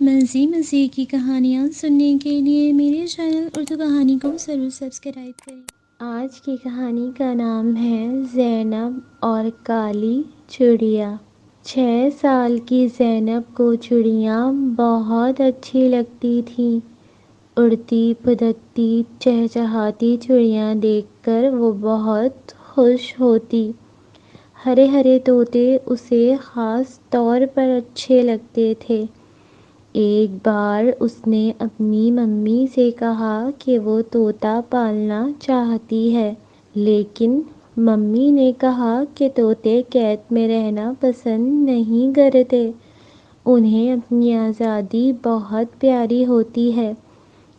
مزے کی کہانیاں سننے کے لیے میرے چینل اردو کہانی کو ضرور سبسکرائب کریں۔ آج کی کہانی کا نام ہے زینب اور کالی چڑیا۔ 6 سال کی زینب کو چڑیاں بہت اچھی لگتی تھیں۔ اڑتی پھدکتی چہچہاتی چڑیاں دیکھ کر وہ بہت خوش ہوتی۔ ہرے ہرے طوطے اسے خاص طور پر اچھے لگتے تھے۔ ایک بار اس نے اپنی ممی سے کہا کہ وہ طوطا پالنا چاہتی ہے، لیکن ممی نے کہا کہ طوطے قید میں رہنا پسند نہیں کرتے، انہیں اپنی آزادی بہت پیاری ہوتی ہے۔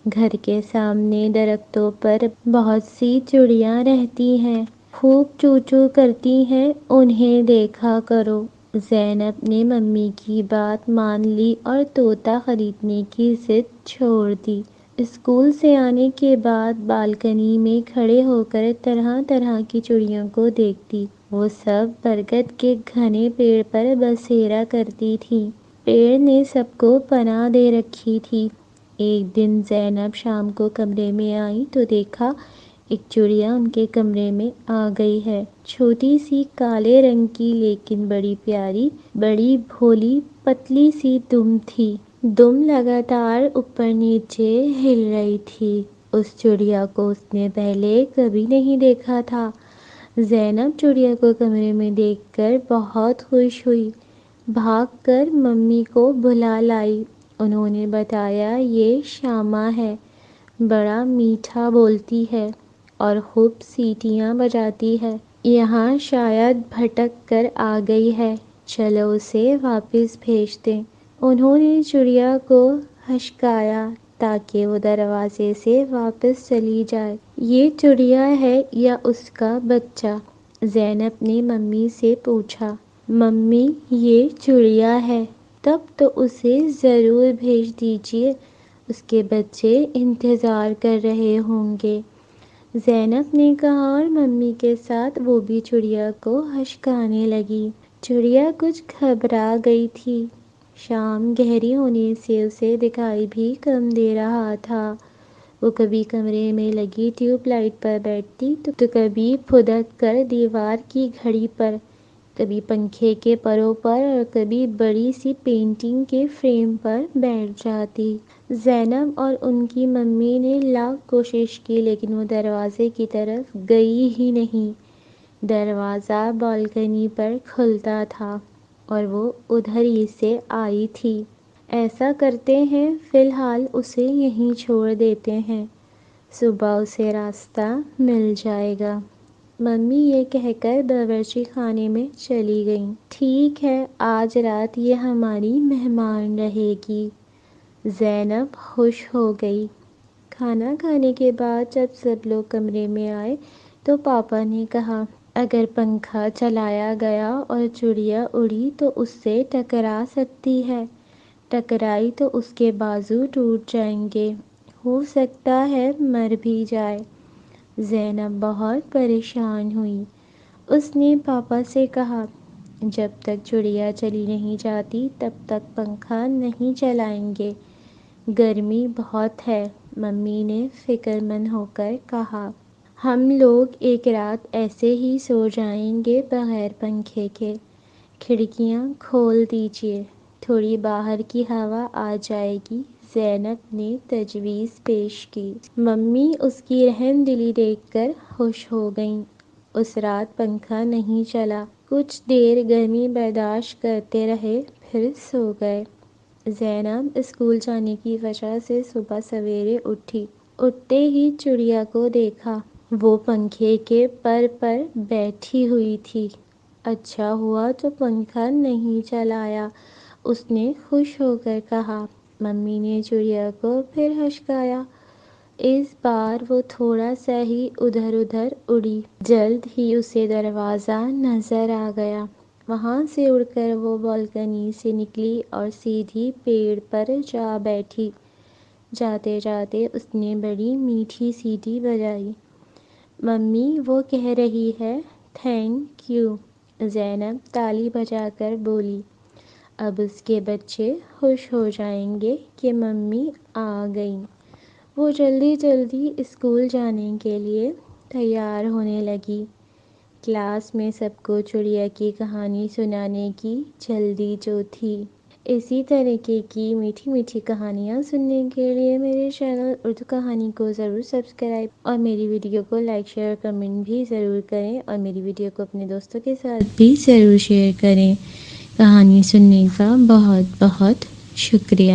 گھر کے سامنے درختوں پر بہت سی چڑیاں رہتی ہیں، خوب چوں چوں کرتی ہیں، انہیں دیکھا کرو۔ زینب نے ممی کی بات مان لی اور طوطا خریدنے کی ضد چھوڑ دی۔ اسکول سے آنے کے بعد بالکنی میں کھڑے ہو کر طرح طرح کی چڑیوں کو دیکھتی۔ وہ سب برگد کے گھنے پیڑ پر بسیرا کرتی تھیں۔ پیڑ نے سب کو پناہ دے رکھی تھی۔ ایک دن زینب شام کو کمرے میں آئی تو دیکھا ایک چڑیا ان کے کمرے میں آ گئی ہے۔ چھوٹی سی کالے رنگ کی لیکن بڑی پیاری، بڑی بھولی پتلی سی دم تھی۔ دم لگاتار اوپر نیچے ہل رہی تھی۔ اس چڑیا کو اس نے پہلے کبھی نہیں دیکھا تھا۔ زینب چڑیا کو کمرے میں دیکھ کر بہت خوش ہوئی۔ بھاگ کر ممی کو بلا لائی۔ انہوں نے بتایا یہ شامہ ہے، بڑا میٹھا بولتی ہے اور خوب سیٹیاں بجاتی ہے۔ یہاں شاید بھٹک کر آ گئی ہے، چلو اسے واپس بھیج دیں۔ انہوں نے چڑیا کو ہچکایا تاکہ وہ دروازے سے واپس چلی جائے۔ یہ چڑیا ہے یا اس کا بچہ؟ زینب نے ممی سے پوچھا۔ ممی یہ چڑیا ہے۔ تب تو اسے ضرور بھیج دیجیے، اس کے بچے انتظار کر رہے ہوں گے، زینب نے کہا اور ممی کے ساتھ وہ بھی چڑیا کو ہچکانے لگی۔ چڑیا کچھ گھبرا گئی تھی۔ شام گہری ہونے سے اسے دکھائی بھی کم دے رہا تھا۔ وہ کبھی کمرے میں لگی ٹیوب لائٹ پر بیٹھتی تو کبھی پھدک کر دیوار کی گھڑی پر، کبھی پنکھے کے پروں پر اور کبھی بڑی سی پینٹنگ کے فریم پر بیٹھ جاتی۔ زینب اور ان کی ممی نے لاکھ کوشش کی لیکن وہ دروازے کی طرف گئی ہی نہیں۔ دروازہ بالکنی پر کھلتا تھا اور وہ ادھر ہی سے آئی تھی۔ ایسا کرتے ہیں فی الحال اسے یہیں چھوڑ دیتے ہیں، صبح اسے راستہ مل جائے گا۔ ممی یہ کہہ کر باورچی خانے میں چلی گئیں۔ ٹھیک ہے، آج رات یہ ہماری مہمان رہے گی۔ زینب خوش ہو گئی۔ کھانا کھانے کے بعد جب سب لوگ کمرے میں آئے تو پاپا نے کہا، اگر پنکھا چلایا گیا اور چڑیا اڑی تو اس سے ٹکرا سکتی ہے، ٹکرائی تو اس کے بازو ٹوٹ جائیں گے، ہو سکتا ہے مر بھی جائے۔ زینب بہت پریشان ہوئی۔ اس نے پاپا سے کہا، جب تک چڑیا چلی نہیں جاتی تب تک پنکھا نہیں چلائیں گے، گرمی بہت ہے۔ ممی نے فکر مند ہو کر کہا، ہم لوگ ایک رات ایسے ہی سو جائیں گے بغیر پنکھے کے۔ کھڑکیاں کھول دیجیے، تھوڑی باہر کی ہوا آ جائے گی، زینب نے تجویز پیش کی۔ ممی اس کی رحم دلی دیکھ کر خوش ہو گئیں۔ اس رات پنکھا نہیں چلا۔ کچھ دیر گرمی برداشت کرتے رہے پھر سو گئے۔ زینب اسکول جانے کی وجہ سے صبح سویرے اٹھی۔ اٹھتے ہی چڑیا کو دیکھا، وہ پنکھے کے پر بیٹھی ہوئی تھی۔ اچھا ہوا تو پنکھا نہیں چلایا، اس نے خوش ہو کر کہا۔ ممی نے چڑیا کو پھر ہچکایا۔ اس بار وہ تھوڑا سا ہی ادھر ادھر اڑی۔ جلد ہی اسے دروازہ نظر آ گیا۔ وہاں سے اڑ کر وہ بالکنی سے نکلی اور سیدھی پیڑ پر جا بیٹھی۔ جاتے جاتے اس نے بڑی میٹھی سیٹی بجائی۔ ممی وہ کہہ رہی ہے تھینک یو، زینب تالی بجا کر بولی۔ اب اس کے بچے خوش ہو جائیں گے کہ ممی آ گئیں۔ وہ جلدی جلدی اسکول جانے کے لیے تیار ہونے لگی۔ کلاس میں سب کو چڑیا کی کہانی سنانے کی جلدی جو تھی۔ اسی طریقے کی میٹھی میٹھی کہانیاں سننے کے لیے میرے چینل اردو کہانی کو ضرور سبسکرائب اور میری ویڈیو کو لائک شیئر کمنٹ بھی ضرور کریں اور میری ویڈیو کو اپنے دوستوں کے ساتھ بھی ضرور شیئر کریں۔ کہانی سننے کا بہت بہت شکریہ۔